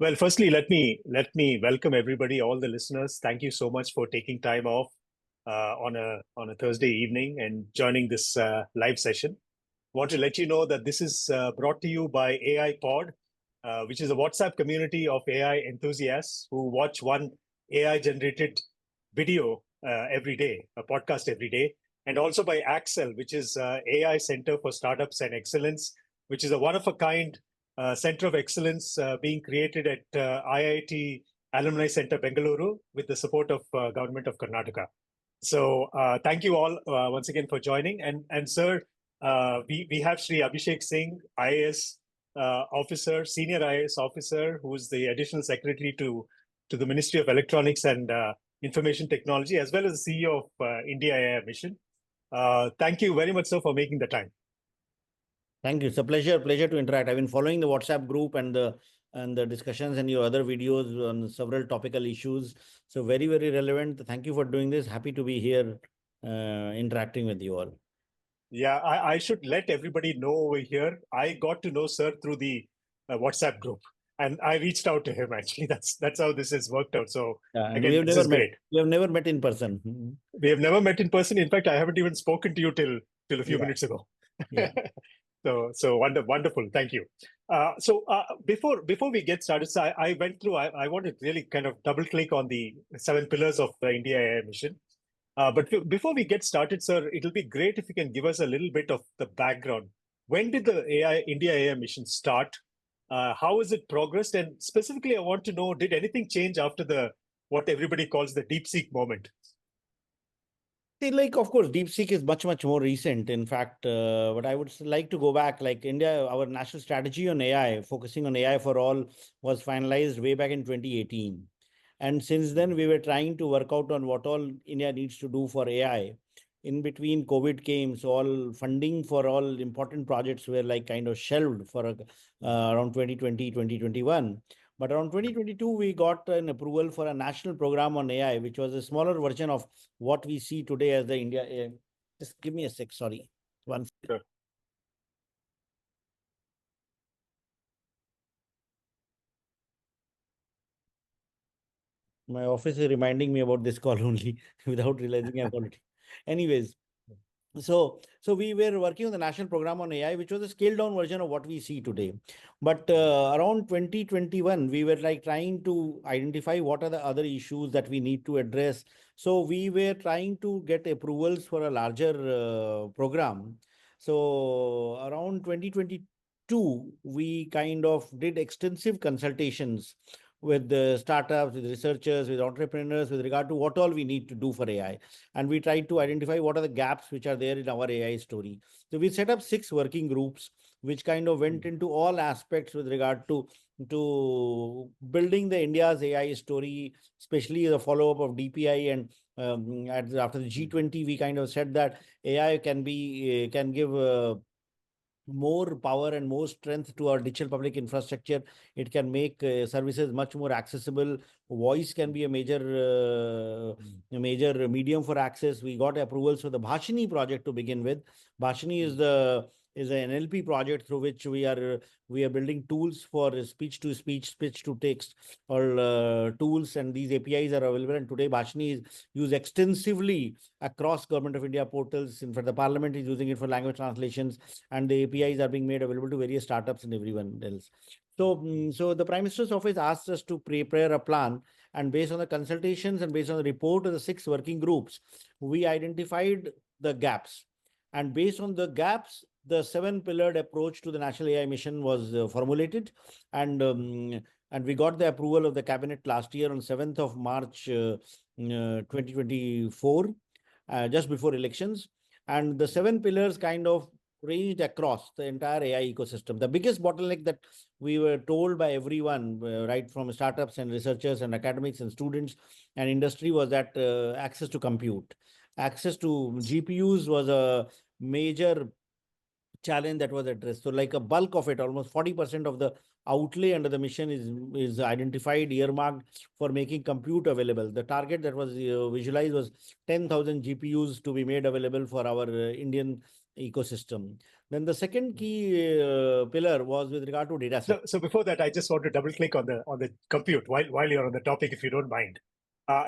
Well, firstly, let me welcome everybody, all the listeners. Thank you so much for taking time off on a Thursday evening and joining this live session. Want to let you know that this is brought to you by AI Pod, which is a WhatsApp community of AI enthusiasts who watch one AI generated video every day, a podcast every day, and also by Axel, which is AI Center for Startups and Excellence, which is a one of a kind Center of Excellence being created at IIT Alumni Center, Bengaluru, with the support of Government of Karnataka. So thank you all once again for joining. And sir, we have Shri Abhishek Singh IAS officer, senior IAS officer, who is the additional secretary to the Ministry of Electronics and Information Technology, as well as the CEO of IndiaAI Mission. Thank you very much, sir, for making the time. Thank you. It's a pleasure to interact. I've been following the WhatsApp group and the discussions and your other videos on several topical issues. So very, very relevant. Thank you for doing this. Happy to be here interacting with you all. Yeah, I should let everybody know over here. I got to know sir through the WhatsApp group, and I reached out to him. Actually, that's how this has worked out. So again, this is great. We have never met in person. We have never met in person. In fact, I haven't even spoken to you till a few minutes ago. Yeah. So wonderful. Thank you. So before we get started, so I went through. I want to really kind of double click on the 7 pillars of the IndiaAI Mission. But before we get started, sir, it'll be great if you can give us a little bit of the background. When did the IndiaAI Mission start? How has it progressed? And specifically, I want to know, did anything change after what everybody calls the Deepseek moment? See, of course, Deepseek is much more recent. In fact, but I would like to go back. India, our national strategy on AI, focusing on AI for all, was finalized way back in 2018. And since then, we were trying to work out on what all India needs to do for AI. In between, COVID came, so all funding for all important projects were kind of shelved for around 2020, 2021. But around 2022, we got an approval for a national program on AI, which was a smaller version of what we see today as the India AI. Just give me a sec, sorry. One second. Sure. My office is reminding me about this call only without realizing I'm already. Anyways, so we were working on the national program on AI, which was a scaled down version of what we see today. But around 2021, we were trying to identify what are the other issues that we need to address. So we were trying to get approvals for a larger program. So around 2022, we kind of did extensive consultations with the startups, with researchers, with entrepreneurs, with regard to what all we need to do for AI. And we tried to identify what are the gaps which are there in our AI story. So we set up 6 working groups, which kind of went into all aspects with regard to building the India's AI story, especially the follow-up of DPI. And after the G20, we kind of said that AI can give more power and more strength to our digital public infrastructure. It can make services much more accessible. Voice can be a major medium for access. We got approvals for the Bhashini project to begin with. Bhashini is an NLP project through which we are building tools for speech to speech, speech to text, or tools, and these APIs are available. And today Bhashini is used extensively across Government of India portals. In fact, the Parliament is using it for language translations, and the APIs are being made available to various startups and everyone else. So the Prime Minister's office asked us to prepare a plan, and based on the consultations and based on the report of the 6 working groups, we identified the gaps. And based on the gaps, the 7-pillared approach to the National AI Mission was formulated, and we got the approval of the cabinet last year on 7th of March 2024, just before elections. And the 7 pillars kind of ranged across the entire AI ecosystem. The biggest bottleneck that we were told by everyone, right from startups and researchers and academics and students and industry, was that access to compute. Access to GPUs was a major challenge that was addressed. So a bulk of it, almost 40% of the outlay under the mission is identified, earmarked for making compute available. The target that was visualized was 10,000 GPUs to be made available for our Indian ecosystem. Then the second key pillar was with regard to data set. So before that, I just want to double click on the compute while you're on the topic, if you don't mind.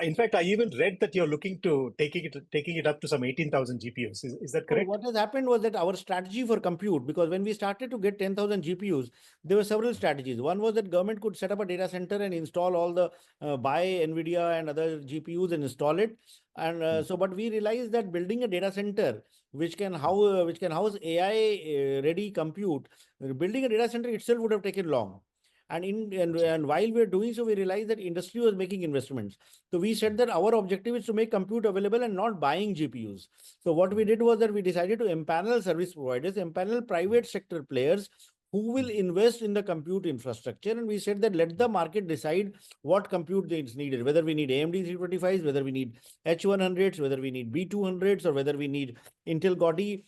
In fact, I even read that you're looking to taking it up to some 18,000 GPUs. Is that So correct? what has happened was that our strategy for compute, because when we started to get 10,000 GPUs, there were several strategies. One was that government could set up a data center and install all the buy NVIDIA and other GPUs and install it. And but we realized that building a data center which can house AI ready compute, building a data center itself would have taken long. And while we were doing so, we realized that industry was making investments. So we said that our objective is to make compute available and not buying GPUs. So what we did was that we decided to empanel service providers, empanel private sector players who will invest in the compute infrastructure. And we said that let the market decide what compute is needed, whether we need AMD 325s, whether we need H100s, whether we need B200s, or whether we need Intel Gaudi,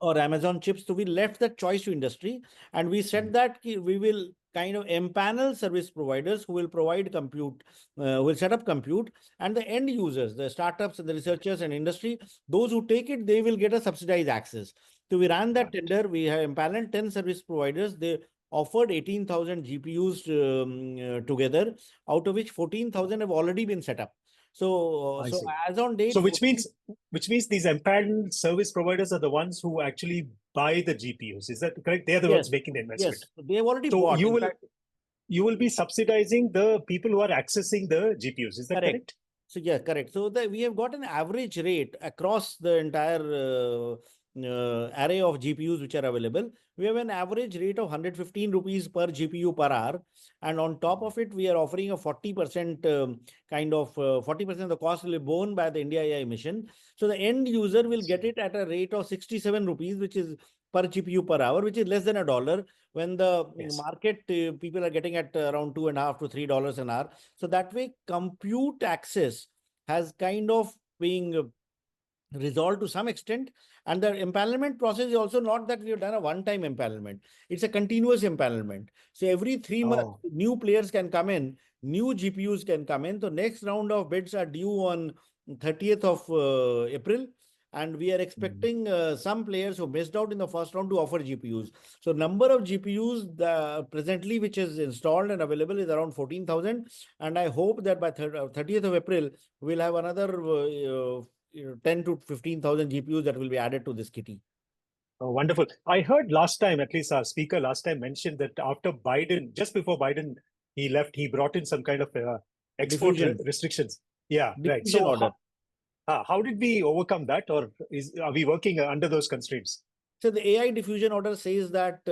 or Amazon chips. So we left that choice to industry, and we said that we will kind of empanel service providers who will provide compute, will set up compute, and the end users, the startups and the researchers and industry, those who take it, they will get a subsidized access. So we ran that tender. We have empaneled 10 service providers. They offered 18,000 GPUs together, out of which 14,000 have already been set up. So as on date, so which means these empaneled service providers are the ones who actually buy the GPUs. Is that correct? They are the ones making the investment. Yes, they have already So bought. you will be subsidizing the people who are accessing the GPUs. Is that correct? So yeah, correct. So we have got an average rate across the entire array of GPUs which are available. We have an average rate of 115 rupees per GPU per hour. And on top of it, we are offering a 40% 40% of the cost will be borne by the IndiaAI Mission. So the end user will get it at a rate of 67 rupees, which is per GPU per hour, which is less than $1, when the market people are getting at around $2.5 to $3 an hour. So that way, compute access has kind of being resolved to some extent. And the empanelment process is also not that we have done a one-time empanelment. It's a continuous empanelment. So every 3 months, new players can come in, new GPUs can come in. The next round of bids are due on 30th of April. And we are expecting some players who missed out in the first round to offer GPUs. So number of GPUs presently which is installed and available is around 14,000. And I hope that by 30th of April, we'll have another 10 to 15,000 GPUs that will be added to this kitty. Oh, wonderful. I heard last time, at least our speaker last time mentioned that after Biden, just before Biden, he left, he brought in some kind of export restrictions. Yeah, right. So how did we overcome that, or are we working under those constraints? So the AI diffusion order says that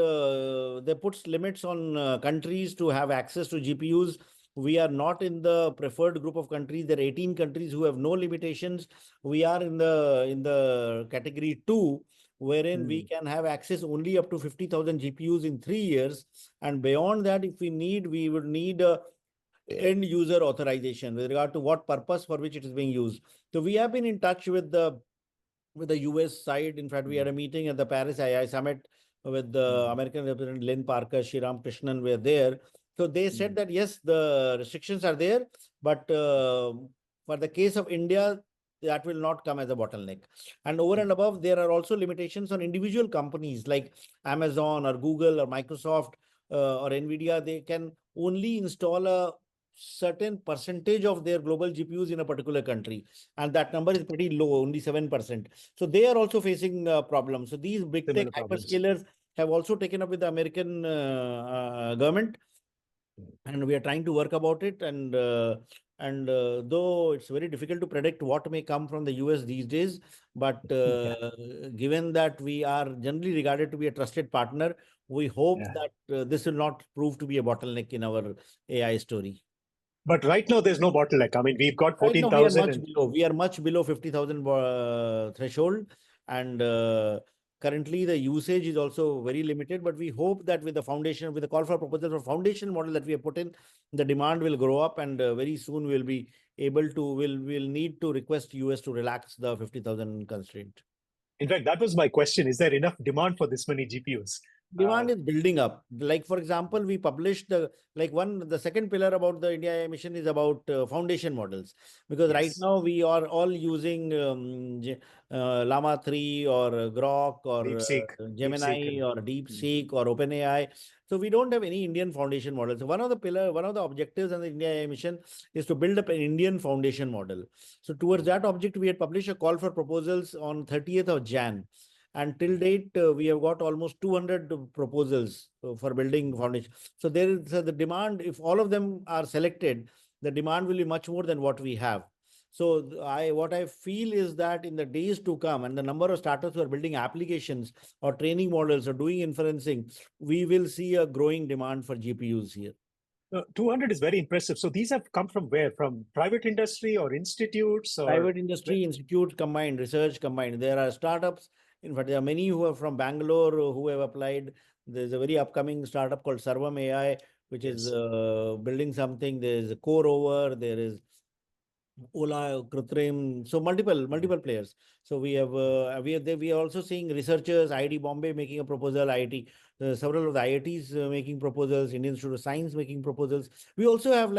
they puts limits on countries to have access to GPUs. We are not in the preferred group of countries. There are 18 countries who have no limitations. We are in the category 2, wherein we can have access only up to 50,000 GPUs in 3 years. And beyond that, if we would need end user authorization with regard to what purpose for which it is being used. So we have been in touch with the US side. In fact, we had a meeting at the Paris AI Summit with the American representative Lynn Parker, Shriram Krishnan were there. So they said that, yes, the restrictions are there, but for the case of India, that will not come as a bottleneck. And over and above, there are also limitations on individual companies like Amazon or Google or Microsoft or NVIDIA. They can only install a certain percentage of their global GPUs in a particular country. And that number is pretty low, only 7%. So they are also facing problems. So these big tech hyperscalers have also taken up with the American government. And we are trying to work about it. And though it's very difficult to predict what may come from the US these days, but given that we are generally regarded to be a trusted partner, we hope that this will not prove to be a bottleneck in our AI story. But right now, there's no bottleneck. I mean, we've got 14,000. We are much below 50,000 threshold. And currently, the usage is also very limited. But we hope that with the foundation, with the call for proposal for foundation model that we have put in, the demand will grow up. And very soon, we'll be able to, we'll need to request US to relax the 50,000 constraint. In fact, that was my question. Is there enough demand for this many GPUs? Demand is building up. Like, for example, we published the second pillar about the IndiaAI mission is about foundation models. Because right Yes. now we are all using Llama 3 or Grok or Deepseek, Gemini and or Deepseek or OpenAI. So we don't have any Indian foundation models. So one of the objectives of the IndiaAI mission is to build up an Indian foundation model. So towards that object, we had published a call for proposals on 30th of Jan. And till date, we have got almost 200 proposals for building foundation. So there is the demand. If all of them are selected, the demand will be much more than what we have. So what I feel is that in the days to come, and the number of startups who are building applications or training models or doing inferencing, we will see a growing demand for GPUs here. 200 is very impressive. So these have come from where? From private industry or institutes or Private industry, institute combined, research combined. There are startups. In fact, there are many who are from Bangalore who have applied. There's a very upcoming startup called Sarvam AI, which is yes. building something. There's a Core Over. There is Ola, Krutrim, so multiple players. So we are also seeing researchers, IIT Bombay making a proposal, IIT, several of the IITs making proposals, Indian Institute of Science making proposals. We also have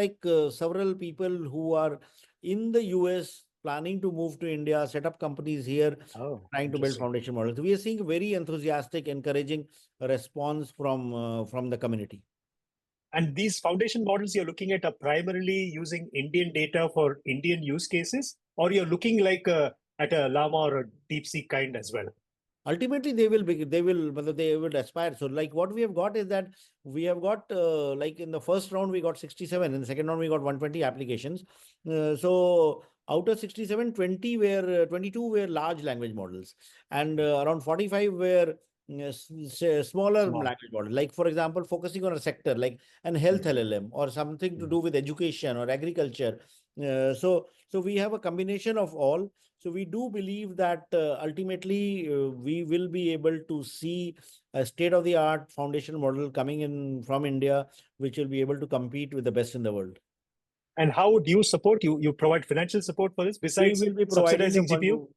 several people who are in the US planning to move to India, set up companies here, Oh, trying to build interesting. foundation models. We are seeing very enthusiastic, encouraging response from the community. And these foundation models you're looking at are primarily using Indian data for Indian use cases, or you're looking like at a Llama or a DeepSeek kind as well? Ultimately they will aspire. So like what we have got is that we have got like in the first round we got 67, in the second round we got 120 applications. So out of 67, 20 were 22 were large language models, and around 45 were smaller Small. language models, like for example focusing on a sector like an health LLM or something to do with education or agriculture. So we have a combination of all. So we do believe that ultimately we will be able to see a state-of-the-art foundation model coming in from India, which will be able to compete with the best in the world. And how would you support? You provide financial support for this We besides will be providing the subsidizing fund. GPU?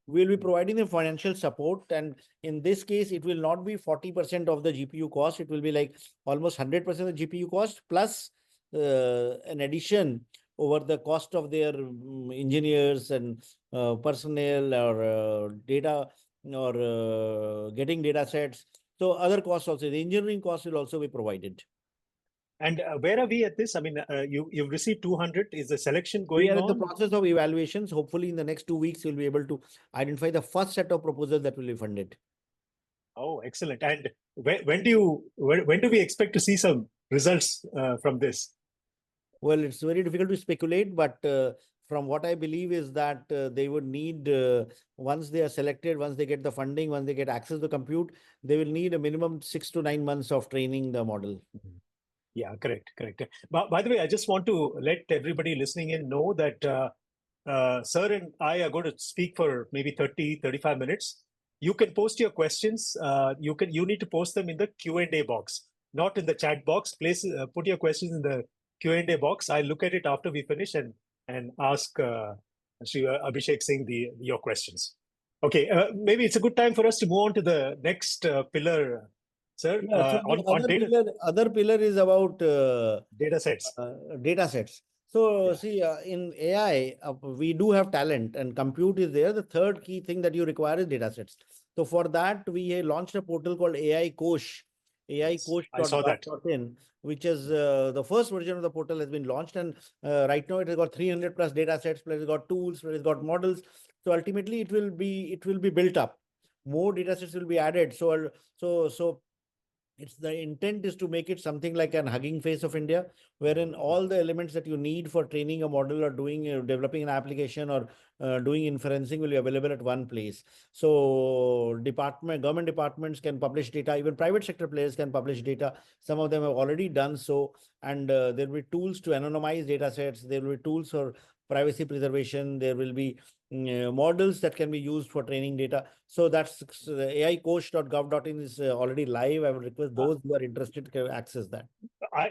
We'll be providing the financial support, and in this case, it will not be 40% of the GPU cost. It will be like almost 100% of the GPU cost plus an addition over the cost of their engineers and personnel or data or getting data sets. So other costs also, the engineering cost will also be provided. And where are we at this? I mean, you've received 200. Is the selection We going are in the on? process of evaluations. Hopefully, in the next 2 weeks, we'll be able to identify the first set of proposals that will be funded. Oh, excellent. And when do we expect to see some results from this? Well, it's very difficult to speculate, but from what I believe is that they would need, once they are selected, once they get the funding, once they get access to compute, they will need a minimum 6 to 9 months of training the model. Yeah, correct. But by the way, I just want to let everybody listening in know that Sir and I are going to speak for maybe 30, 35 minutes. You can post your questions. You need to post them in the Q&A box, not in the chat box. Put your questions in the Q&A box. I'll look at it after we finish and ask Shri Abhishek Singh your questions. Okay, maybe it's a good time for us to move on to the next pillar, sir. Yeah, so the On other pillar is about data sets. data sets. So Yeah. see, in AI, we do have talent and compute is there. The third key thing that you require is data sets. So for that, we launched a portal called AI Kosh, Yes, I saw that. AIPOD-CAST, which is the first version of the portal has been launched. And right now it has got 300 plus data sets, plus it's got tools, plus it's got models. So ultimately it will be built up. More data sets will be added. So it's the intent is to make it something like an Hugging Face of India, wherein all the elements that you need for training a model or doing developing an application or doing inferencing will be available at one place. So government departments can publish data, even private sector players can publish data. Some of them have already done so, and there will be tools to anonymize data sets. There will be tools for privacy preservation. There will be models that can be used for training data. So that's AIKosh.gov.in is already live. I would request those who are interested to access that.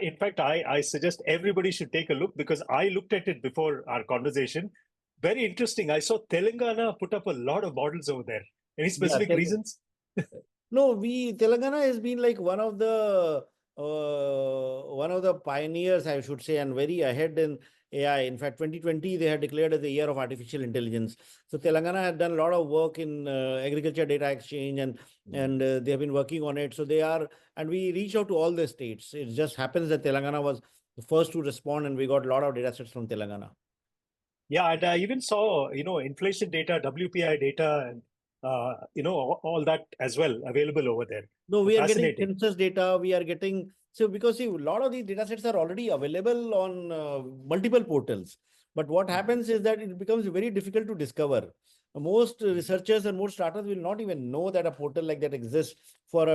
In fact, I suggest everybody should take a look because I looked at it before our conversation. Very interesting. I saw Telangana put up a lot of models over there. Any Yeah, specific reasons? No, Telangana has been like one of the pioneers, I should say, and very ahead in AI. In fact, 2020 they had declared as the year of artificial intelligence. So Telangana had done a lot of work in agriculture data exchange, and they have been working on it. So they are, and we reach out to all the states. It just happens that Telangana was the first to respond, and we got a lot of data sets from Telangana. Yeah, and I even saw, inflation data, WPI data, and all that as well available over there. No, we are getting Fascinating. census data. We are getting, so because see, a lot of these data sets are already available on multiple portals. But what happens is that it becomes very difficult to discover. Most researchers and most startups will not even know that a portal like that exists for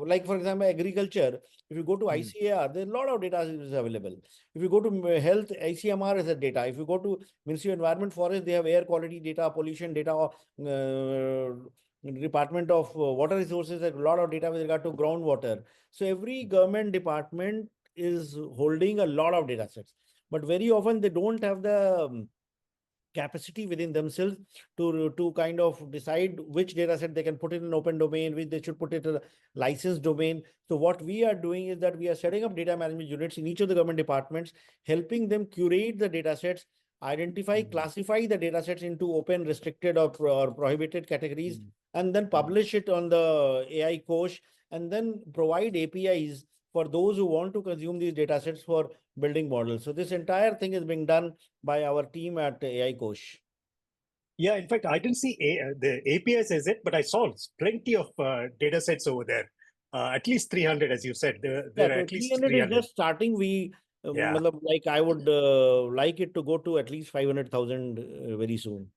like for example, agriculture. If you go to Mm. ICAR, there are a lot of data is available. If you go to health, ICMR is a data. If you go to Ministry of Environment Forest, they have air quality data, pollution data, Department of Water Resources, a lot of data with regard to groundwater. So every government department is holding a lot of data sets, but very often they don't have the capacity within themselves to kind of decide which data set they can put in an open domain, which they should put it in a licensed domain. So what we are doing is that we are setting up data management units in each of the government departments, helping them curate the data sets, identify, classify the data sets into open, restricted, or prohibited categories, and then publish it on the AI Kosh, and then provide APIs for those who want to consume these data sets for building models. So this entire thing is being done by our team at AI Kosh. Yeah, in fact, I didn't see the APIs as it, but I saw plenty of data sets over there. At least 300, as you said. Yeah, There are so at least 300 is 300. just starting. We, Yeah. like I would like it to go to at least 500,000 very soon.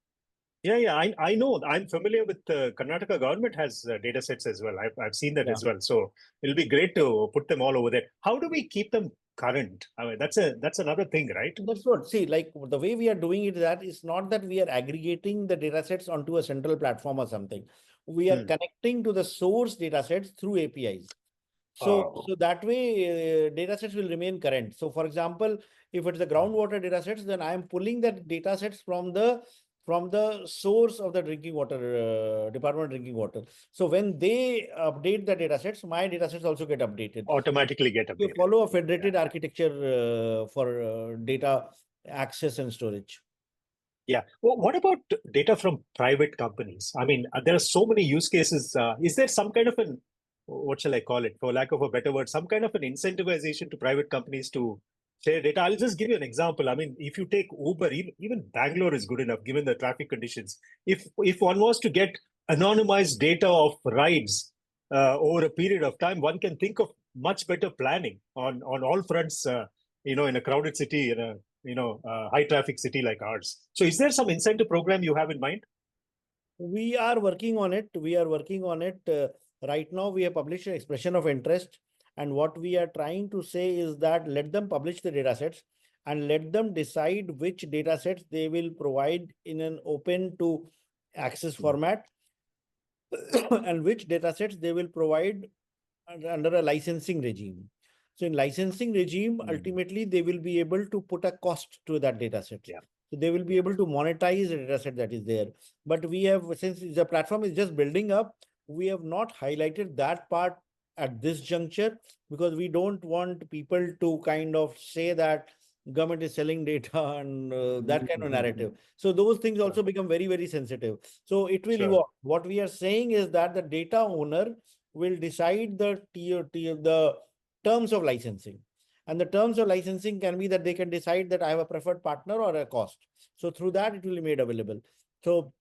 Yeah. I know. I'm familiar with Karnataka government has data sets as well. I've seen that Yeah. as well. So it'll be great to put them all over there. How do we keep them current? I mean, that's another thing, right? That's what, see, like the way we are doing it, that it's not that we are aggregating the data sets onto a central platform or something. We are connecting to the source data sets through APIs. So that way, data sets will remain current. So for example, if it's the groundwater data sets, then I am pulling that data sets from the source of the drinking water, Department of Drinking Water. So when they update the data sets, my data sets also get updated. Automatically get You updated. follow a Yeah. federated architecture for data access and storage. Yeah. Well, what about data from private companies? I mean, there are so many use cases. Is there some kind of what shall I call it, for lack of a better word, some kind of an incentivization to private companies to share data? I'll just give you an example. I mean, if you take Uber, even Bangalore is good enough given the traffic conditions. If one was to get anonymized data of rides over a period of time, one can think of much better planning on all fronts. In a crowded city, in a high traffic city like ours. So is there some incentive program you have in mind? We are working on it. We are working on it. Right now, we have published an expression of interest. And what we are trying to say is that let them publish the data sets and let them decide which data sets they will provide in an open to access format and which data sets they will provide under a licensing regime. So in licensing regime, ultimately, they will be able to put a cost to that data set. Yeah. So they will be able to monetize the data set that is there. But we have, since the platform is just building up, we have not highlighted that part at this juncture because we don't want people to kind of say that government is selling data and that kind of narrative. So those things also become very, very sensitive. So it will evolve. What we are saying is that the data owner will decide the terms of licensing. And the terms of licensing can be that they can decide that I have a preferred partner or a cost. So through that, it will be made available. So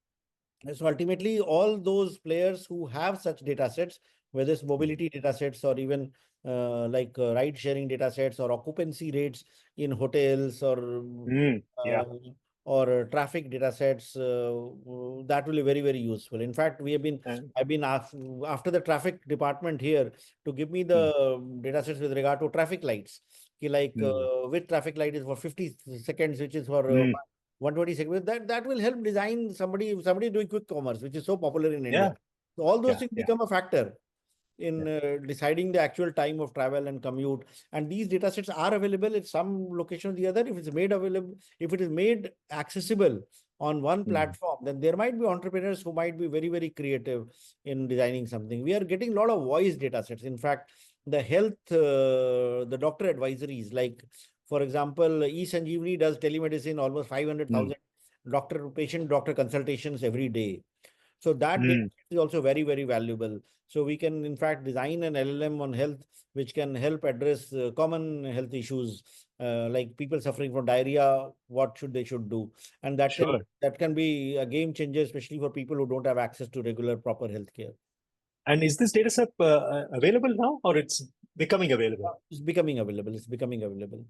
ultimately, all those players who have such data sets, whether it's mobility data sets or even like ride sharing data sets or occupancy rates in hotels Yeah. or traffic data sets, that will be very, very useful. In fact, I've been asked after the traffic department here to give me the data sets with regard to traffic lights. Like which traffic light is for 50 seconds, which is for 120 seconds. That will help design somebody doing quick commerce, which is so popular in India. So all those things become a factor in deciding the actual time of travel and commute. And these data sets are available at some location or the other. If it's made available, if it is made accessible on one platform, then there might be entrepreneurs who might be very, very creative in designing something. We are getting a lot of voice data sets. In fact, the health, the doctor advisories, like, for example, eSanjeevani does telemedicine, almost 500,000 doctor consultations every day. So that data is also very, very valuable. So we can, in fact, design an LLM on health, which can help address common health issues, like people suffering from diarrhea, what should do, and Sure. that can be a game changer, especially for people who don't have access to regular proper healthcare. And is this data set available now, or it's becoming available? It's becoming available. It's becoming available.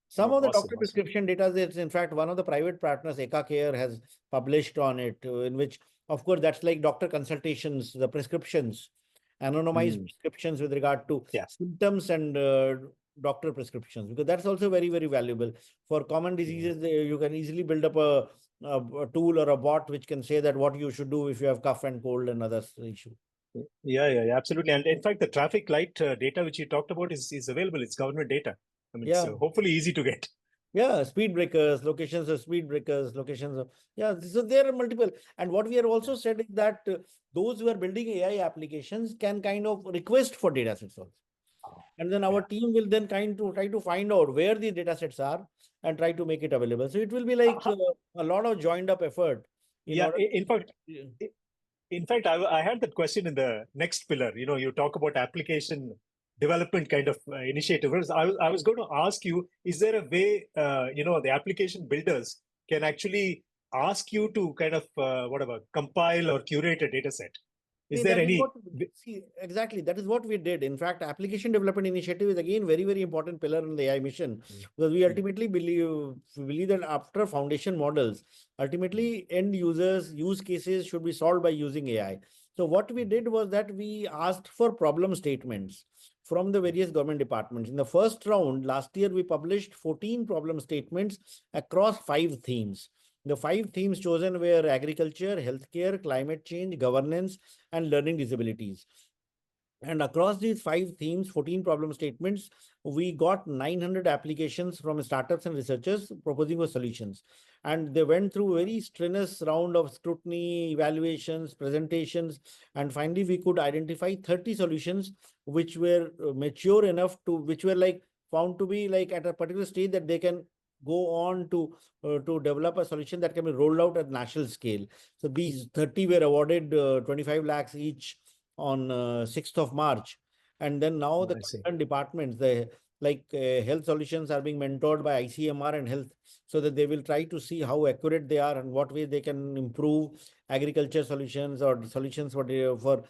Some Oh, of the awesome, doctor awesome. prescription data is, in fact, one of the private partners, Eka Care, has published on it, in which, of course, that's like doctor consultations, the prescriptions, anonymized prescriptions with regard to Yeah. symptoms and doctor prescriptions, because that's also very, very valuable. For common diseases, you can easily build up a tool or a bot which can say that what you should do if you have cough and cold and other issue. Yeah, absolutely. And in fact, the traffic light data which you talked about is available. It's government data. I mean, Yeah. so hopefully easy to get. Yeah, speed breakers, locations of speed breakers, locations of, yeah, so there are multiple. And what we are also said is that those who are building AI applications can kind of request for data sets also. And then our team will then kind to try to find out where the data sets are and try to make it available. So it will be like a lot of joined up effort in Yeah, order. in fact, I had that question in the next pillar. You know, you talk about application development kind of initiative. I was going to ask you, is there a way, the application builders can actually ask you to kind of, whatever, compile or curate a data set? Is there That is what, any? see, exactly. That is what we did. In fact, application development initiative is again very, very important pillar in the AI mission, because we ultimately believe that after foundation models, ultimately end users use cases should be solved by using AI. So what we did was that we asked for problem statements from the various government departments. In the first round last year, we published 14 problem statements across 5 themes. The 5 themes chosen were agriculture, healthcare, climate change, governance, and learning disabilities. And across these 5 themes, 14 problem statements, we got 900 applications from startups and researchers proposing for solutions. And they went through a very strenuous round of scrutiny, evaluations, presentations, and finally we could identify 30 solutions which were mature enough to, which were like found to be like at a particular stage that they can go on to develop a solution that can be rolled out at national scale. So these 30 were awarded 25 lakhs each on 6th of March. And then now the concerned departments, the health solutions are being mentored by ICMR and health, so that they will try to see how accurate they are and what way they can improve agriculture solutions or solutions for detecting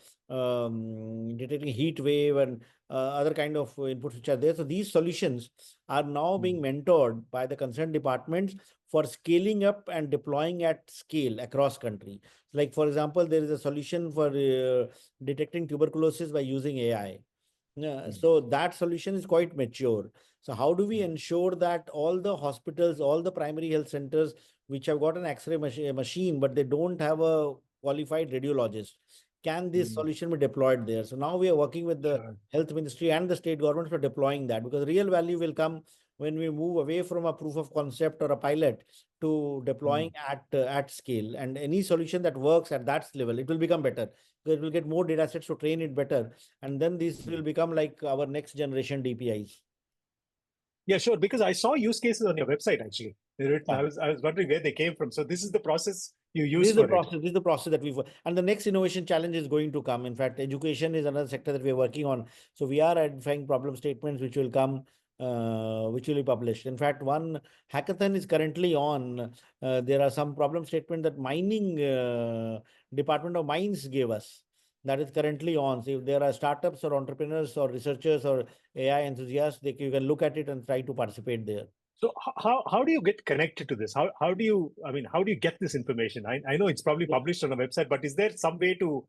heat wave and other kind of inputs which are there. So these solutions are now being mentored by the concerned departments for scaling up and deploying at scale across country. Like, for example, there is a solution for detecting tuberculosis by using AI. Yeah, so that solution is quite mature. So how do we ensure that all the hospitals, all the primary health centers which have got an X-ray machine, but they don't have a qualified radiologist, can this solution be deployed there? So now we are working with the health ministry and the state government for deploying that, because real value will come when we move away from a proof of concept or a pilot to deploying at scale. And any solution that works at that level, it will become better. It will get more data sets to train it better. And then this will become like our next generation DPIs. Yeah, sure. Because I saw use cases on your website actually. They're written. Yeah. I was wondering where they came from. So this is the process you use This is the for it. process. This is the process that we've, and the next innovation challenge is going to come. In fact, education is another sector that we're working on. So we are identifying problem statements which will come, which will be published. In fact, one hackathon is currently on. There are some problem statements that mining Department of Mines gave us. That is currently on. So if there are startups or entrepreneurs or researchers or AI enthusiasts, you can look at it and try to participate there. So how do you get connected to this? How do you, I mean, how do you get this information? I know it's probably published on a website, but is there some way to,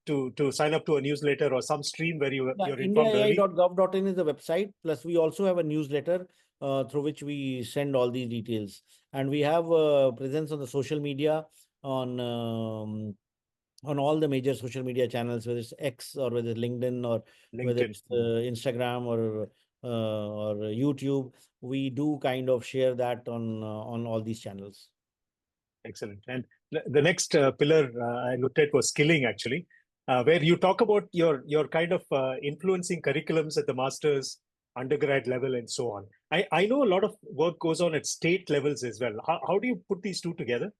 to sign up to a newsletter or some stream where you're informed early? IndiaAI.gov.in is the website. Plus, we also have a newsletter through which we send all these details. And we have a presence on the social media on all the major social media channels, whether it's X or whether it's LinkedIn or whether LinkedIn. it's Instagram or YouTube. We do kind of share that on all these channels. Excellent. And the next pillar I looked at was skilling, actually, where you talk about your kind of influencing curriculums at the master's, undergrad level, and so on. I know a lot of work goes on at state levels as well. How do you put these two together?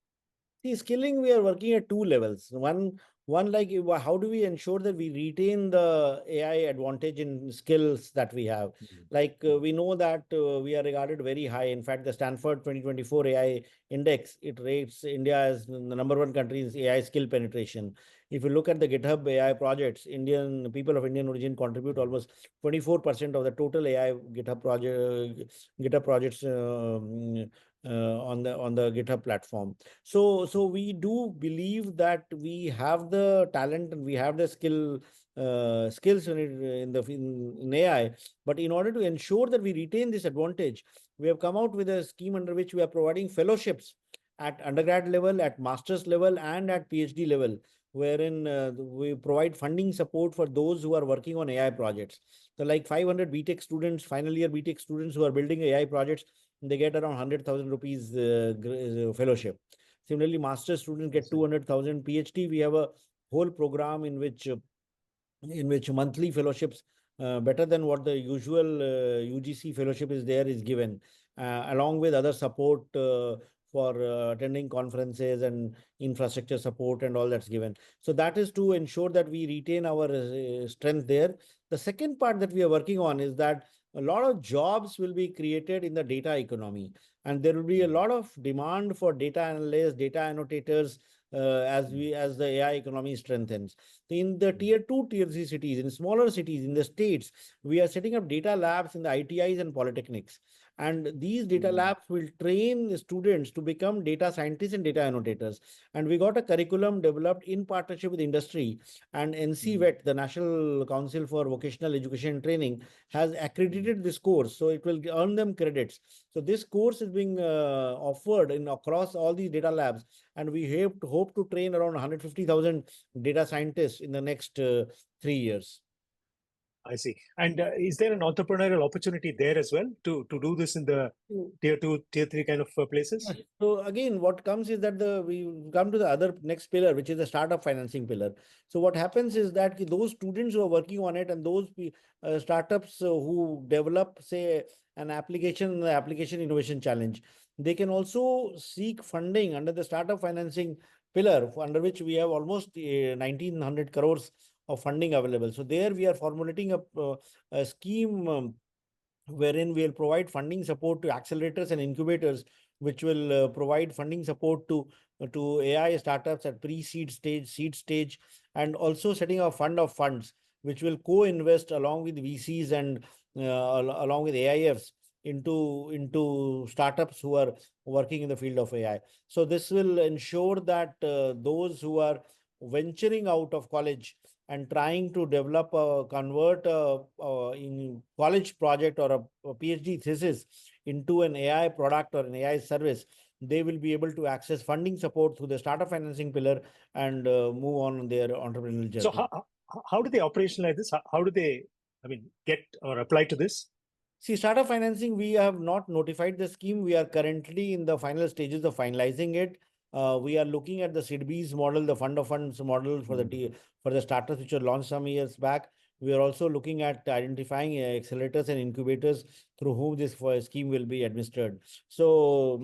See, skilling, we are working at two levels. One like how do we ensure that we retain the AI advantage in skills that we have? Like we know that we are regarded very high. In fact, the Stanford 2024 AI Index, it rates India as the number one country in AI skill penetration. If you look at the GitHub AI projects, Indian people of Indian origin contribute almost 24% of the total AI GitHub projects on the GitHub platform. So we do believe that we have the talent and we have the skills in AI. But in order to ensure that we retain this advantage, we have come out with a scheme under which we are providing fellowships at undergrad level, at master's level, and at PhD level, wherein we provide funding support for those who are working on AI projects. So like 500 BTech students, final year BTech students who are building AI projects, they get around 100,000 rupees fellowship. Similarly, master's students get 200,000. PhD, we have a whole program in which monthly fellowships, better than what the usual UGC fellowship is there, is given, along with other support for attending conferences and infrastructure support and all that's given. So that is to ensure that we retain our strength there. The second part that we are working on is that a lot of jobs will be created in the data economy, and there will be a lot of demand for data analysts, data annotators, as the AI economy strengthens. In the tier 2, tier 3 cities, in smaller cities, in the states, we are setting up data labs in the ITIs and polytechnics. And these data labs will train the students to become data scientists and data annotators. And we got a curriculum developed in partnership with industry, and NCVET, the National Council for Vocational Education and Training, has accredited this course. So it will earn them credits. So this course is being offered across all these data labs. And we hope to train around 150,000 data scientists in the next 3 years. I see. And is there an entrepreneurial opportunity there as well to do this in the tier 2, tier 3 kind of places? Yes. So again, what comes is that we come to the other next pillar, which is the startup financing pillar. So what happens is that those students who are working on it, and those startups who develop, say, an application, the application innovation challenge, they can also seek funding under the startup financing pillar, under which we have almost 1,900 crores of funding available. So there we are formulating a scheme wherein we'll provide funding support to accelerators and incubators, which will provide funding support to AI startups at pre-seed stage, seed stage, and also setting a fund of funds, which will co-invest along with VCs and along with AIFs into startups who are working in the field of AI. So this will ensure that those who are venturing out of college and trying to develop convert in college project or a PhD thesis into an AI product or an AI service, they will be able to access funding support through the startup financing pillar and move on their entrepreneurial journey. So how do they operationalize this? How do they, get or apply to this? See, startup financing, we have not notified the scheme. We are currently in the final stages of finalizing it. We are looking at the SIDBs model, the fund of funds model for the startups which were launched some years back. We are also looking at identifying accelerators and incubators through whom this scheme will be administered. So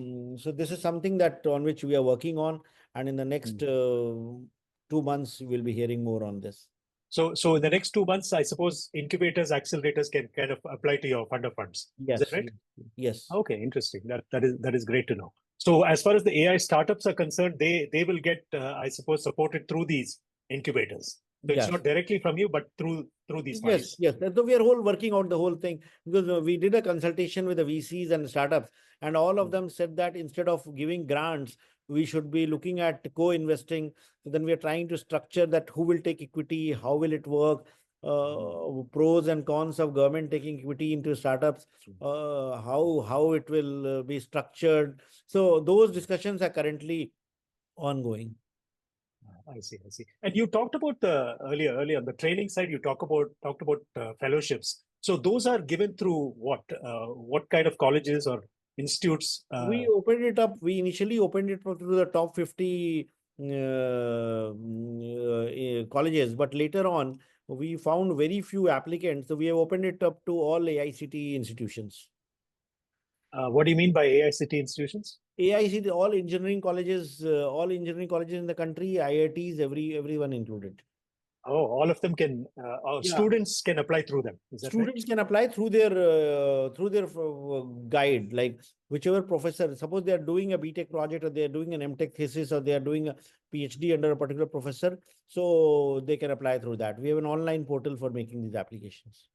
this is something that on which we are working on, and in the next 2 months we'll be hearing more on this. So in the next 2 months, I suppose incubators, accelerators can kind of apply to your fund of funds. Yes. Is that right? Yes. Okay, interesting. That is great to know. So as far as the AI startups are concerned, they will get, I suppose, supported through these incubators. So Yes. it's not directly from you, but through these funds. Yes. So we are working out the whole thing, because we did a consultation with the VCs and startups, and all of them said that instead of giving grants, we should be looking at co-investing. So then we are trying to structure that who will take equity, how will it work, pros and cons of government taking equity into startups, how it will be structured. So those discussions are currently ongoing. I see. And you talked about earlier on the training side. You talked about fellowships. So those are given through what kind of colleges, or institutes? We opened it up. We initially opened it to the top 50 colleges, but later on, we found very few applicants. So we have opened it up to all AICTE institutions. What do you mean by AICT institutions? AICTE, all engineering colleges in the country, IITs, everyone included. Oh, all of them can, Yeah. students can apply through them. Is that right? Students can apply through their guide, like whichever professor. Suppose they are doing a BTech project, or they are doing an MTech thesis, or they are doing a PhD under a particular professor, so they can apply through that. We have an online portal for making these applications.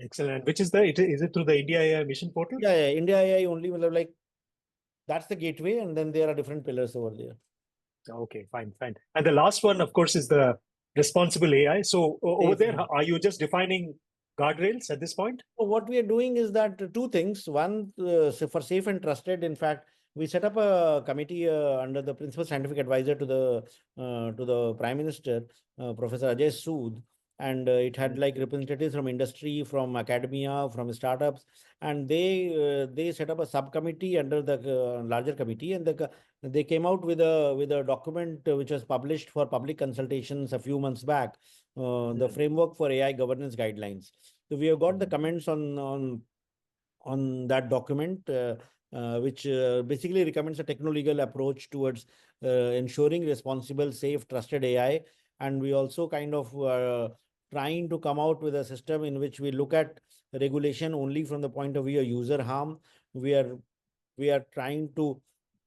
Excellent. Which is is it through the IndiaAI Mission portal? Yeah, IndiaAI only, like that's the gateway, and then there are different pillars over there. Okay, fine. And the last one, of course, is the responsible AI. So over there, are you just defining guardrails at this point? So what we are doing is that two things. One, for safe and trusted. In fact, we set up a committee under the principal scientific advisor to the Prime Minister, Professor Ajay Sood, and it had like representatives from industry, from academia, from startups, and they set up a subcommittee under the larger committee, and they came out with a document which was published for public consultations a few months back, the framework for AI governance guidelines. So we have got the comments on that document, which basically recommends a techno-legal approach towards ensuring responsible, safe, trusted AI. And we also kind of trying to come out with a system in which we look at regulation only from the point of view of user harm. We are trying to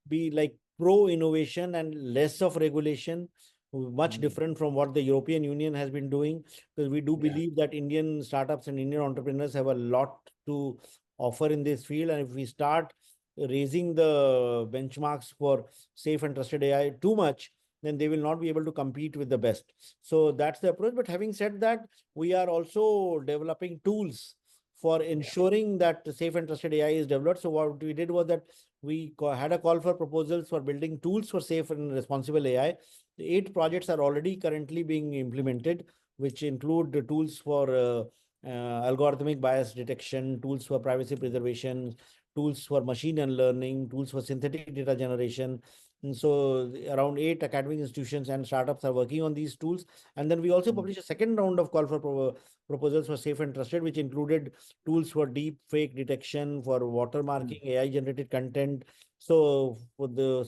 be like pro innovation and less of regulation, much different from what the European Union has been doing, because we do believe that Indian startups and Indian entrepreneurs have a lot to offer in this field. And if we start raising the benchmarks for safe and trusted AI too much, then they will not be able to compete with the best. So that's the approach. But having said that, we are also developing tools for ensuring that safe and trusted AI is developed. So what we did was that we had a call for proposals for building tools for safe and responsible AI. 8 projects are already currently being implemented, which include the tools for algorithmic bias detection, tools for privacy preservation, tools for machine learning, tools for synthetic data generation. And so around 8 academic institutions and startups are working on these tools. And then we also published a second round of call for proposals for safe and trusted, which included tools for deep fake detection, for watermarking, AI generated content. So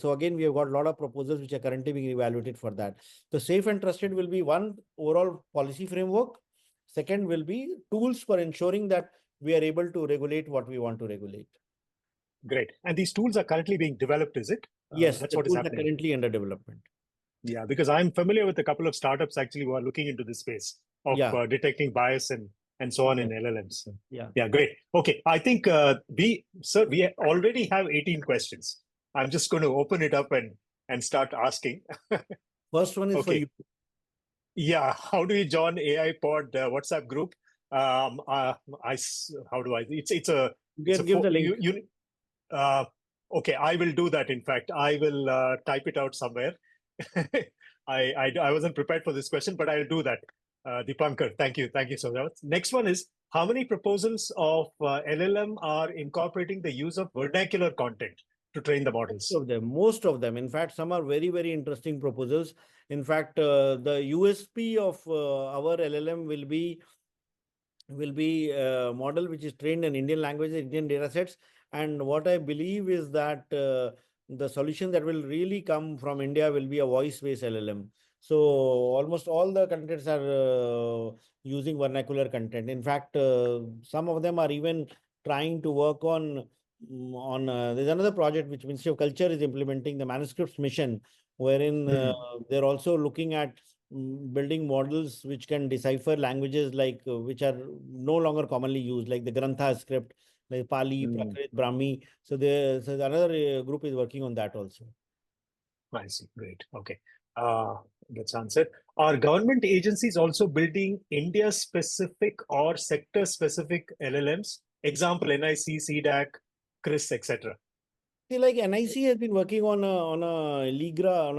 again, we have got a lot of proposals which are currently being evaluated for that. So safe and trusted will be one overall policy framework. Second will be tools for ensuring that we are able to regulate what we want to regulate. Great. And these tools are currently being developed, is it? Yes, that's the what is tools are happening. currently under development. Yeah, because I'm familiar with a couple of startups actually who are looking into this space of detecting bias and so on in LLMs. Yeah, great. Okay, I think we already have 18 questions. I'm just going to open it up and start asking. First one is for you. Yeah, how do you join AI Pod WhatsApp group? How do I? It's a. Give the link. Okay, I will do that. In fact, I will type it out somewhere. I wasn't prepared for this question, but I'll do that. Dipankar, thank you so much. Next one is, how many proposals of LLM are incorporating the use of vernacular content to train the models? Most of them. In fact, some are very, very interesting proposals. In fact, the USP of our LLM will be a model which is trained in Indian language, Indian datasets. And what I believe is that the solution that will really come from India will be a voice-based LLM. So almost all the contents are using vernacular content. In fact, some of them are even trying to work on there's another project which Ministry of Culture is implementing, the Manuscripts Mission, wherein they're also looking at building models which can decipher languages like which are no longer commonly used, like the Grantha script, like Pali, Prakrit, Brahmi. So another group is working on that also. I see. Great. Okay. That's answered. Are government agencies also building India-specific or sector-specific LLMs? Example, NIC, CDAC, CRIS, etc. See, like NIC has been working on a legal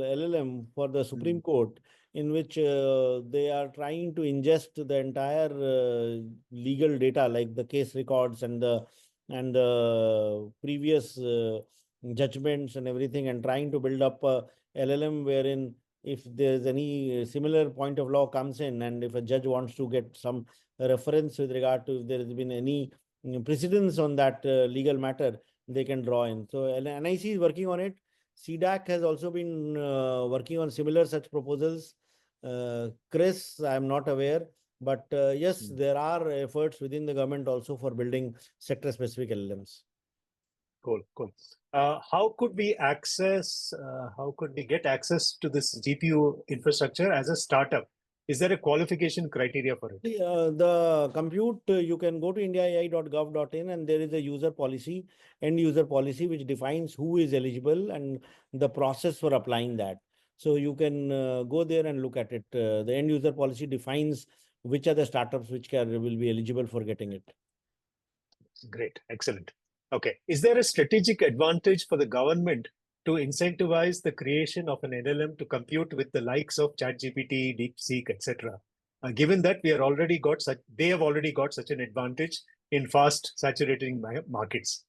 LLM for the Supreme Court. in which they are trying to ingest the entire legal data, like the case records and the previous judgments and everything, and trying to build up a LLM wherein if there's any similar point of law comes in, and if a judge wants to get some reference with regard to if there has been any precedence on that legal matter, they can draw in. So NIC is working on it. CDAC has also been working on similar such proposals. Chris, I'm not aware, but yes, there are efforts within the government also for building sector-specific LLMs. Cool, cool. How could we get access to this GPU infrastructure as a startup? Is there a qualification criteria for it? The compute, you can go to indiaai.gov.in, and there is a end user policy, which defines who is eligible and the process for applying that. So you can go there and look at it. The end user policy defines which are the startups will be eligible for getting it. Great, excellent. Okay, is there a strategic advantage for the government to incentivize the creation of an LLM to compute with the likes of ChatGPT, Deepseek, etc.? Given that they have already got such an advantage in fast saturating markets.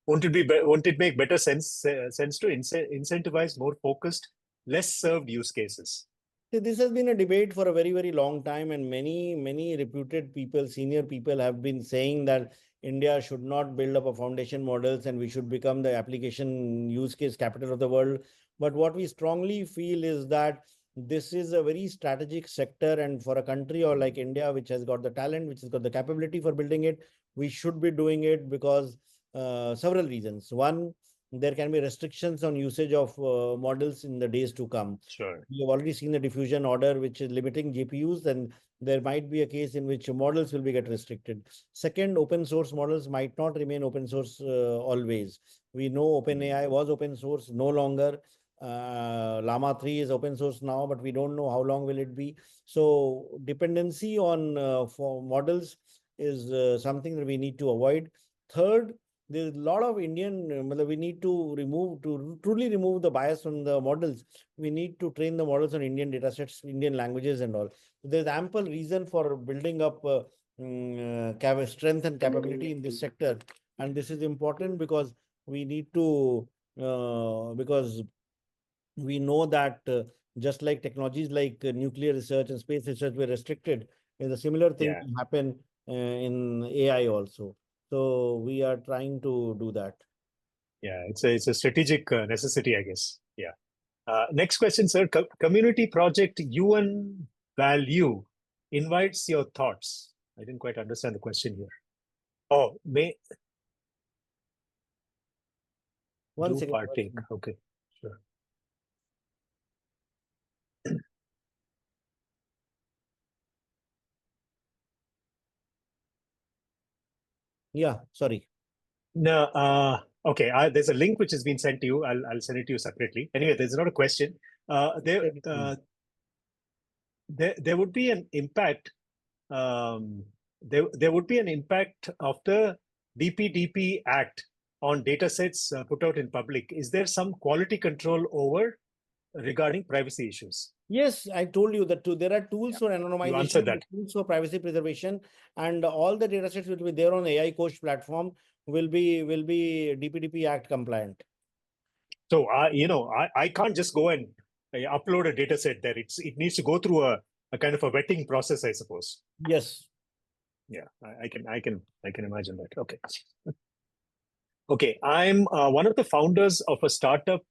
Won't it make better sense to incentivize more focused, less served use cases? This has been a debate for a very, very long time, and many reputed people, senior people, have been saying that India should not build up a foundation models and we should become the application use case capital of the world. But what we strongly feel is that this is a very strategic sector, and for a country or like India, which has got the talent, which has got the capability for building it, we should be doing it because several reasons. One, there can be restrictions on usage of models in the days to come. Sure. We have already seen the diffusion order, which is limiting GPUs, and there might be a case in which models will be get restricted. Second, open source models might not remain open source always. We know OpenAI was open source, no longer. Llama 3 is open source now, but we don't know how long will it be. So dependency on for models is something that we need to avoid. Third, there's a lot of Indian, we need to truly remove the bias from the models. We need to train the models on Indian datasets, Indian languages and all. There's ample reason for building up strength and capability in this sector. And this is important because we need to, because we know that just like technologies like nuclear research and space research were restricted, and a similar thing can happen in AI also. So we are trying to do that. Yeah, it's a strategic necessity, I guess. Yeah. Next question, sir. Community project UN Value invites your thoughts. I didn't quite understand the question here. Oh, One second. Partake. Okay, sure. Yeah, sorry. No, okay. There's a link which has been sent to you. I'll send it to you separately. Anyway, there's not a question. There would be an impact. There would be an impact of the DPDP Act on datasets put out in public. Is there some quality control over regarding privacy issues? Yes, I told you that there are tools for anonymization, tools for privacy preservation, and all the datasets will be there on AI Kosh platform will be DPDP Act compliant. So I can't just go and upload a dataset there. It needs to go through a kind of a vetting process, I suppose. Yes. Yeah, I can imagine that. Okay. Okay, I'm one of the founders of a startup,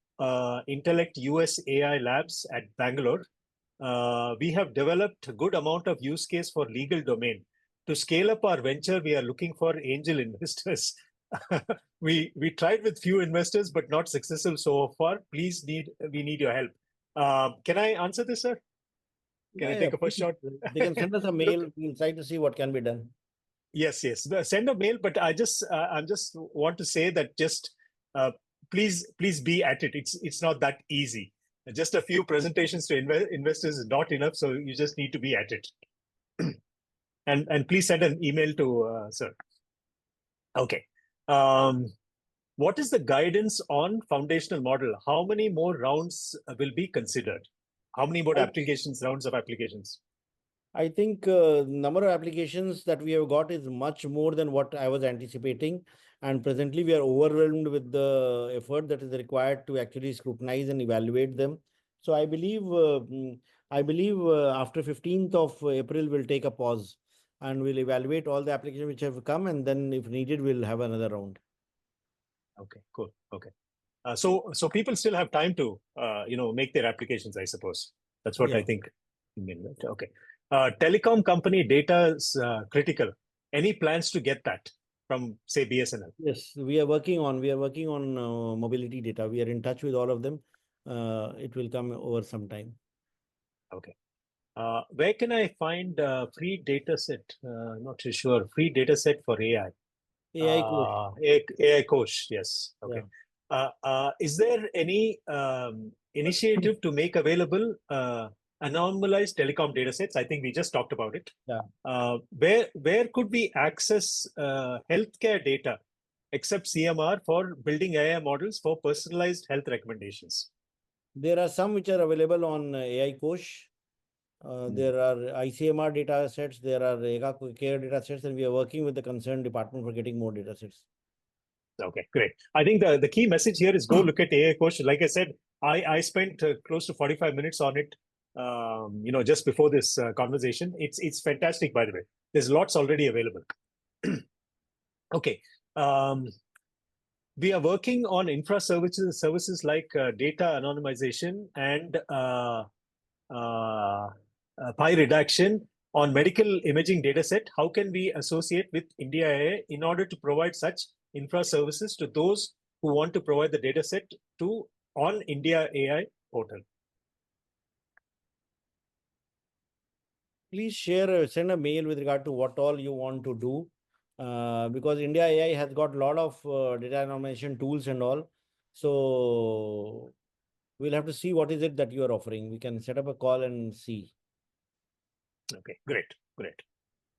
Intellect US AI Labs at Bangalore. We have developed a good amount of use case for legal domain. To scale up our venture, we are looking for angel investors. We tried with few investors, but not successful so far. We need your help. Can I answer this, sir? Can I take a first shot? They can send us a mail. We'll try to see what can be done. Yes. Send a mail, but I just want to say that please be at it. It's not that easy. Just a few presentations to investors is not enough, so you just need to be at it. And please send an email to sir. Okay. What is the guidance on foundational model? How many more rounds will be considered? How many more rounds of applications? I think number of applications that we have got is much more than what I was anticipating. And presently, we are overwhelmed with the effort that is required to actually scrutinize and evaluate them. So I believe after 15th of April, we'll take a pause and we'll evaluate all the applications which have come. And then if needed, we'll have another round. Okay, cool. Okay. So people still have time to, make their applications, I suppose. That's what I think. Okay. Telecom company data is critical. Any plans to get that from, say, BSNL? Yes, we are working on mobility data. We are in touch with all of them. It will come over some time. Okay. Where can I find free data set? Not too sure. Free data set for AI. AI Kosh. AI Kosh, yes. Okay. Is there any initiative to make available anonymized telecom datasets? I think we just talked about it. Where could we access healthcare data except CMR for building AI models for personalized health recommendations? There are some which are available on AI Kosh. There are ICMR data sets, there are AI care data sets, and we are working with the concerned department for getting more data sets. Okay, great. I think the key message here is go look at AI Kosh. Like I said, I spent close to 45 minutes on it, just before this conversation. It's fantastic, by the way. There's lots already available. Okay. We are working on infra services like data anonymization and PI redaction on medical imaging dataset. How can we associate with IndiaAI in order to provide such infra services to those who want to provide the dataset to on IndiaAI portal? Please send a mail with regard to what all you want to do, because IndiaAI has got a lot of data anonymization tools and all. So we'll have to see what is it that you are offering. We can set up a call and see. Okay, great.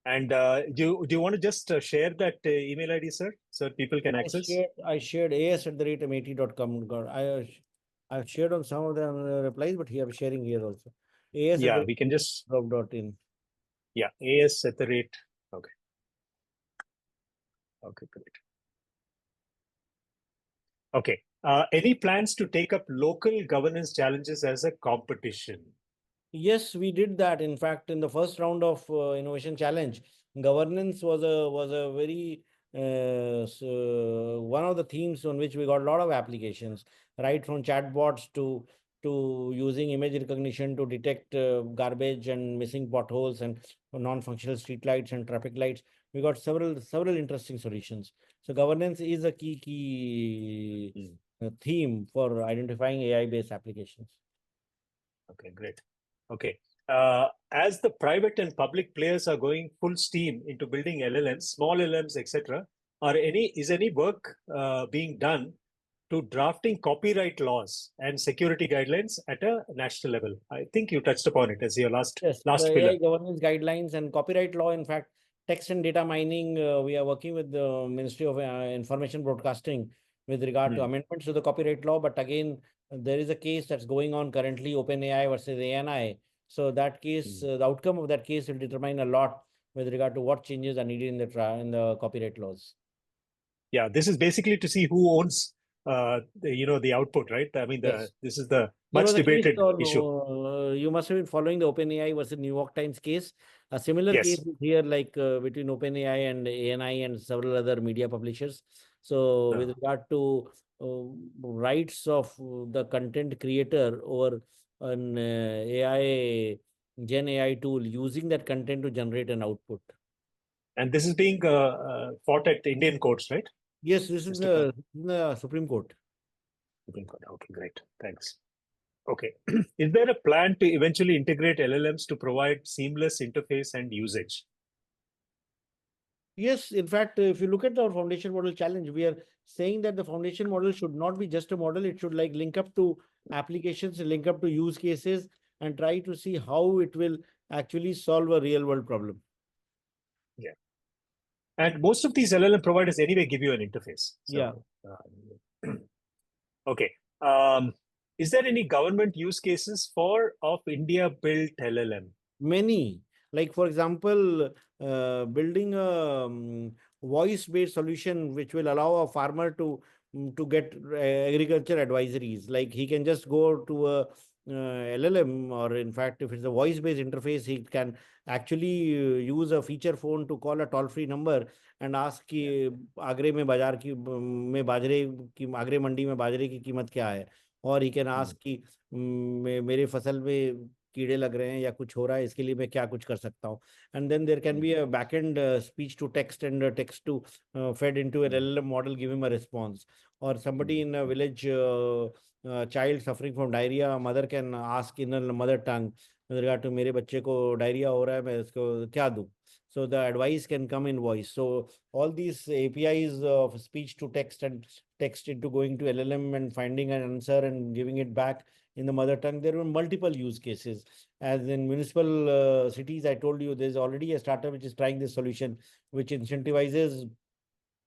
And do you want to just share that email ID, sir, so people can access? I shared as@meity.com. I've shared on some of the replies, but here I'm sharing here also. Yeah, we can just .in. Yeah, as at the rate. Okay. Okay, great. Okay. Any plans to take up local governance challenges as a competition? Yes, we did that. In fact, in the first round of innovation challenge, governance was a very one of the themes on which we got a lot of applications, right from chatbots to using image recognition to detect garbage and missing potholes and non-functional street lights and traffic lights. We got several interesting solutions. So governance is a key theme for identifying AI-based applications. Okay, great. Okay. As the private and public players are going full steam into building LLMs, small LLMs, etc., is any work being done to drafting copyright laws and security guidelines at a national level? I think you touched upon it as your last the pillar. AI governance guidelines and copyright law. In fact, text and data mining, we are working with the Ministry of Information Broadcasting with regard to amendments to the copyright law. But again, there is a case that's going on currently, OpenAI versus ANI. So that case, the outcome of that case will determine a lot with regard to what changes are needed in the copyright laws. Yeah, this is basically to see who owns the output, right? I mean, this is the much debated issue. You must have been following the OpenAI versus New York Times case. A similar case is here, like between OpenAI and ANI and several other media publishers. So with regard to rights of the content creator over an Gen AI tool using that content to generate an output. And this is being fought at Indian courts, right? Yes, this is the Supreme Court. Supreme Court. Okay, great. Thanks. Okay. Is there a plan to eventually integrate LLMs to provide seamless interface and usage? Yes, in fact, if you look at our foundation model challenge, we are saying that the foundation model should not be just a model. It should link up to applications, link up to use cases, and try to see how it will actually solve a real world problem. Yeah. And most of these LLM providers anyway give you an interface. So, Okay. Is there any government use cases of India built LLM? Many, like for example, building a voice-based solution which will allow a farmer to get agriculture advisories. Like he can just go to a LLM, or in fact, if it's a voice-based interface, he can actually use a feature phone to call a toll-free number and ask कि आगरे में बाजार की में बाजरे की आगरे मंडी में बाजरे की कीमत क्या है, और ही कैन आस्क कि मेरे फसल में कीड़े लग रहे हैं या कुछ हो रहा है, इसके लिए मैं क्या कुछ कर सकता हूँ. And then there can be a back end speech to text and text to fed into an LLM model, give him a response. Or somebody in a village, child suffering from diarrhea, mother can ask in her mother tongue with regard to मेरे बच्चे को diarrhoea हो रहा है, मैं इसको क्या दूं. So the advice can come in voice. So all these APIs of speech to text and text into going to LLM and finding an answer and giving it back in the mother tongue, there were multiple use cases. As in municipal cities, I told you, there's already a startup which is trying this solution, which incentivizes